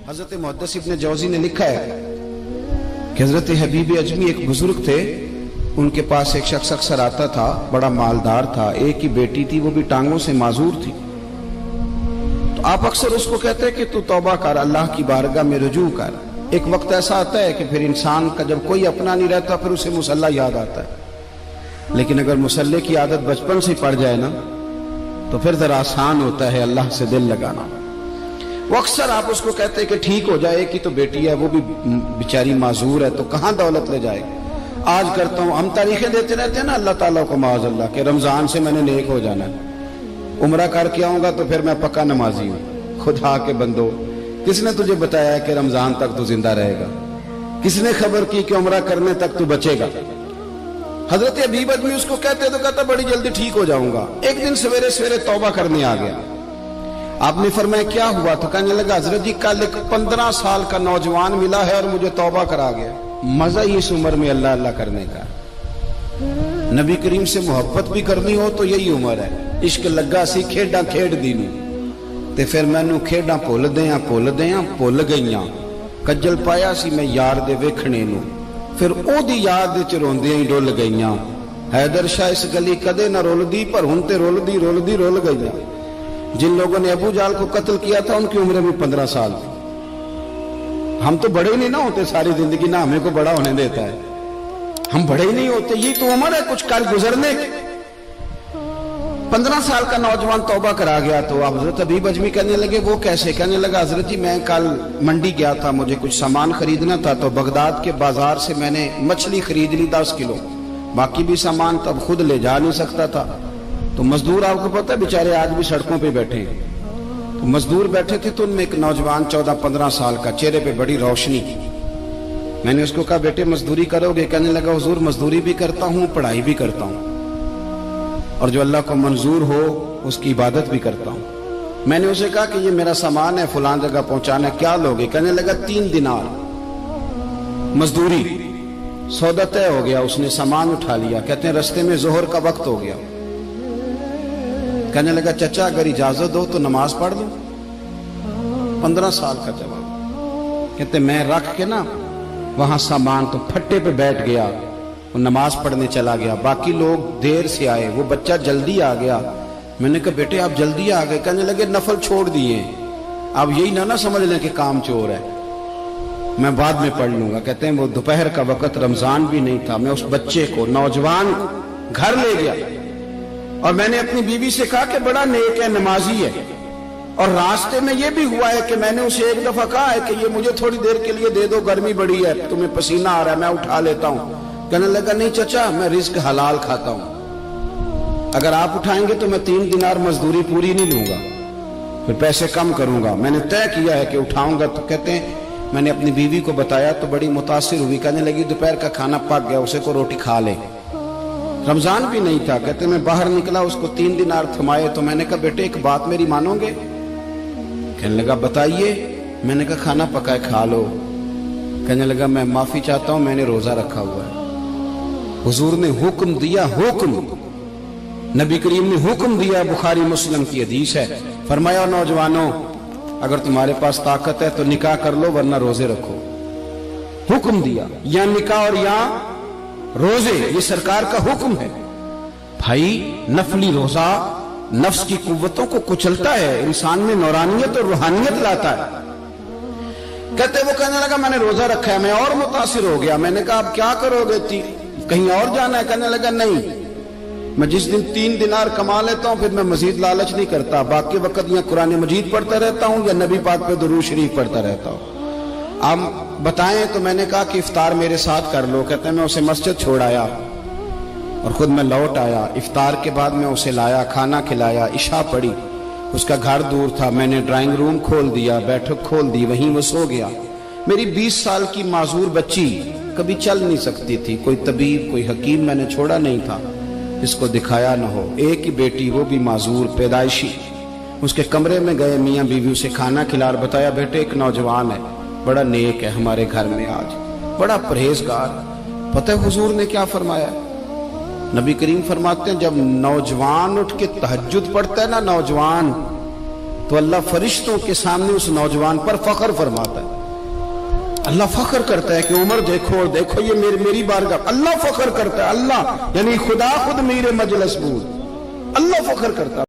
حضرت محدث ابن جوزی نے لکھا ہے کہ حضرت حبیب اجمی ایک بزرگ تھے، ان کے پاس ایک شخص اکثر آتا تھا، بڑا مالدار تھا، ایک ہی بیٹی تھی، وہ بھی ٹانگوں سے معذور تھی۔ تو آپ اکثر اس کو کہتے کہ تو توبہ کر، اللہ کی بارگاہ میں رجوع کر۔ ایک وقت ایسا آتا ہے کہ پھر انسان کا جب کوئی اپنا نہیں رہتا پھر اسے مصلی یاد آتا ہے، لیکن اگر مصلی کی عادت بچپن سے پڑ جائے نا تو پھر ذرا آسان ہوتا ہے اللہ سے دل لگانا۔ وہ اکثر آپ اس کو کہتے کہ ٹھیک ہو جائے کہ تو بیٹی ہے، وہ بھی بیچاری معذور ہے، تو کہاں دولت لے جائے۔ آج کرتا ہوں، ہم تاریخیں دیتے رہتے ہیں نا اللہ تعالیٰ کو معاذ اللہ کہ رمضان سے میں نے نیک ہو جانا ہے، عمرہ کر کے آؤں گا تو پھر میں پکا نمازی ہوں۔ خدا کے بندو، کس نے تجھے بتایا کہ رمضان تک تو زندہ رہے گا؟ کس نے خبر کی کہ عمرہ کرنے تک تو بچے گا؟ حضرت حبیب اجمی اس کو کہتے تو کہتا بڑی جلدی ٹھیک ہو جاؤں گا۔ ایک دن سویرے سویرے توبہ کرنے آ گیا۔ آپ نے فرمایا کیا ہوا؟ تو کہنے لگا حضرت جی کل ایک 15 سال کا نوجوان ملا ہے اور مجھے توبہ کرا گیا۔ مزہ ہی اس عمر میں اللہ اللہ کرنے کا، نبی کریم سے محبت بھی کرنی ہو تو یہی عمر ہے۔ عشق لگا سی کھیڈاں کھیڈ دی نوں تے پھر مینوں کھیڈاں بھول گئیاں، کجل پایا سی میں یار دے ویکھنے نوں، پھر او دی یاد وچ روندیاں ہی ڈول گئیاں۔ حیدر شاہ اس گلی کدے نہ رول پر ہن تے رول گئیاں۔ جن لوگوں نے ابو جہل کو قتل کیا تھا ان کی عمر بھی 15 سال تھی۔ ہم تو بڑے ہی نہیں نہ ہوتے ساری زندگی، نہ ہمیں کو بڑا ہونے دیتا ہے، ہم بڑے ہی نہیں ہوتے، یہ تو عمر ہے کچھ کر گزرنے کی۔ 15 سال کا نوجوان توبہ کرا گیا تو حضرت حبیب اجمی کہنے لگے وہ کیسے؟ کہنے لگا حضرت جی میں کل منڈی گیا تھا، مجھے کچھ سامان خریدنا تھا، تو بغداد کے بازار سے میں نے مچھلی خرید لی 10 کلو، باقی بھی سامان تب خود لے جا نہیں سکتا تھا۔ تو مزدور آپ کو پتہ ہے بیچارے آج بھی سڑکوں پہ بیٹھے ہیں، تو مزدور بیٹھے تھے تو ان میں ایک نوجوان 14-15 سال کا، چہرے پہ بڑی روشنی۔ میں نے اس کو کہا بیٹے مزدوری کرو گے؟ کہنے لگا حضور مزدوری بھی کرتا ہوں، پڑھائی بھی کرتا ہوں، اور جو اللہ کو منظور ہو اس کی عبادت بھی کرتا ہوں۔ میں نے اسے کہا کہ یہ میرا سامان ہے فلان جگہ پہنچانا، کیا لوگے؟ کہنے لگا 3 دینار مزدوری۔ سودا طے ہو گیا، اس نے سامان اٹھا لیا۔ کہتے ہیں رستے میں ظہر کا وقت ہو گیا، کہنے لگا چچا اگر اجازت ہو تو نماز پڑھ دوں۔ 15 سال کا جواب۔ کہتے میں رکھ کے نا وہاں سامان تو پھٹے پہ بیٹھ گیا، وہ نماز پڑھنے چلا گیا، باقی لوگ دیر سے آئے، وہ بچہ جلدی آ گیا۔ میں نے کہا بیٹے آپ جلدی آ گئے؟ کہنے لگے نفل چھوڑ دیے، آپ یہی نہ سمجھ لیں کہ کام چور ہے، میں بعد میں پڑھ لوں گا۔ کہتے ہیں وہ دوپہر کا وقت، رمضان بھی نہیں تھا، میں اس بچے کو نوجوان کو گھر لے گیا اور میں نے اپنی بیوی سے کہا کہ بڑا نیک ہے، نمازی ہے، اور راستے میں یہ بھی ہوا ہے کہ میں نے اسے ایک دفعہ کہا ہے کہ یہ مجھے تھوڑی دیر کے لیے دے دو، گرمی بڑی ہے، تمہیں پسینہ آ رہا ہے، میں اٹھا لیتا ہوں۔ کہنے لگا نہیں چچا میں رزق حلال کھاتا ہوں، اگر آپ اٹھائیں گے تو میں 3 دینار مزدوری پوری نہیں لوں گا، پھر پیسے کم کروں گا، میں نے طے کیا ہے کہ اٹھاؤں گا۔ تو کہتے ہیں میں نے اپنی بیوی کو بتایا تو بڑی متاثر ہوئی، کہنے لگی دوپہر کا کھانا پک گیا، اسے کو روٹی کھا لے، رمضان بھی نہیں تھا۔ کہتے میں باہر نکلا، اس کو 3 دینار تھمائے، تو میں نے کہا بیٹے ایک بات میری مانو گے؟ کہنے لگا بتائیے۔ میں نے کہا کھانا پکائے کھا لو۔ کہنے لگا میں معافی چاہتا ہوں، میں نے روزہ رکھا ہوا ہے۔ حضور نے حکم دیا، حکم نبی کریم نے حکم دیا، بخاری مسلم کی حدیث ہے، فرمایا نوجوانوں اگر تمہارے پاس طاقت ہے تو نکاح کر لو ورنہ روزے رکھو۔ حکم دیا، یا نکاح اور یا روزے، یہ سرکار کا حکم ہے۔ بھائی نفلی روزہ نفس کی قوتوں کو کچلتا ہے، انسان میں نورانیت اور روحانیت لاتا ہے۔ کہتے وہ کہنے لگا میں نے روزہ رکھا ہے، میں اور متاثر ہو گیا۔ میں نے کہا اب کیا کرو گے؟ کہیں اور جانا ہے؟ کہنے لگا نہیں، میں جس دن 3 دینار کما لیتا ہوں پھر میں مزید لالچ نہیں کرتا، باقی وقت یا قرآن مجید پڑھتا رہتا ہوں یا نبی پاک پہ درود شریف پڑھتا رہتا ہوں۔ آپ بتائیں؟ تو میں نے کہا کہ افطار میرے ساتھ کر لو۔ کہتے ہیں میں اسے مسجد چھوڑ آیا اور خود میں لوٹ آیا، افطار کے بعد میں اسے لایا، کھانا کھلایا، عشاء پڑھی، اس کا گھر دور تھا، میں نے ڈرائنگ روم کھول دیا، بیٹھک کھول دی، وہیں وہ سو گیا۔ میری 20 سال کی معذور بچی کبھی چل نہیں سکتی تھی، کوئی طبیب کوئی حکیم میں نے چھوڑا نہیں تھا جس کو دکھایا نہ ہو، ایک ہی بیٹی وہ بھی معذور پیدائشی۔ اس کے کمرے میں گئے، میاں بیوی اسے کھانا کھلا اور بتایا بیٹے ایک نوجوان ہے، بڑا نیک ہے، ہمارے گھر میں آج بڑا پرہیزگار۔ پتہ ہے حضور نے کیا فرمایا؟ نبی کریم فرماتے ہیں جب نوجوان اٹھ کے تہجد پڑھتا ہے نا، نوجوان تو اللہ فرشتوں کے سامنے اس نوجوان پر فخر فرماتا ہے. اللہ فخر کرتا ہے کہ عمر دیکھو اور دیکھو یہ میری بارگاہ. اللہ فخر کرتا ہے, اللہ یعنی خدا خود میرے مجلس بود, اللہ فخر کرتا ہے.